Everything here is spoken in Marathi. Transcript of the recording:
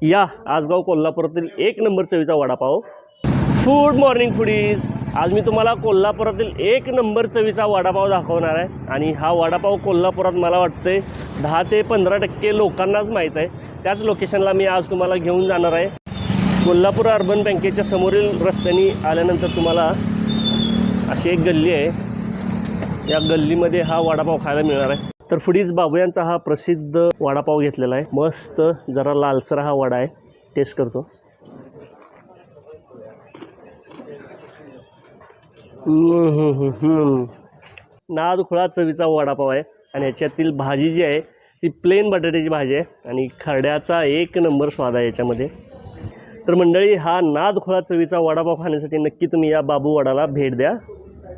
या आजगाव कोल्हापुरातील एक नंबर चवीचा वडापाव. फूड मॉर्निंग फूडीज, आज मी तुम्हाला कोल्हापुरातील एक नंबर चवीचा वडापाव दाखवणार आहे. आणि हा वडापाव कोल्हापुरात मला वाटते 10 ते 15% लोकांनाच माहीत आहे. त्याच लोकेशनला मी आज तुम्हाला घेऊन जाणार आहे. कोल्हापूर अर्बन बँकेच्या समोरील रस्त्याने आल्यानंतर तुम्हाला अशी एक गल्ली आहे. या गल्लीमध्ये हा वडापाव खायला मिळणार आहे. तर फुडीज बाबू यांचा हा प्रसिद्ध वडापाव घेतलेला आहे. मस्त जरा लालसर हा वडा आहे. टेस्ट करतो. नादखुळा चवीचा वडापाव आहे. आणि याच्यातील भाजी जी आहे ती प्लेन बटाट्याची भाजी आहे आणि खरड्याचा एक नंबर स्वाद आहे याच्यामध्ये. तर मंडळी, हा नादखुळा चवीचा वडापाव खाण्यासाठी नक्की तुम्ही या बाबू वडाला भेट द्या.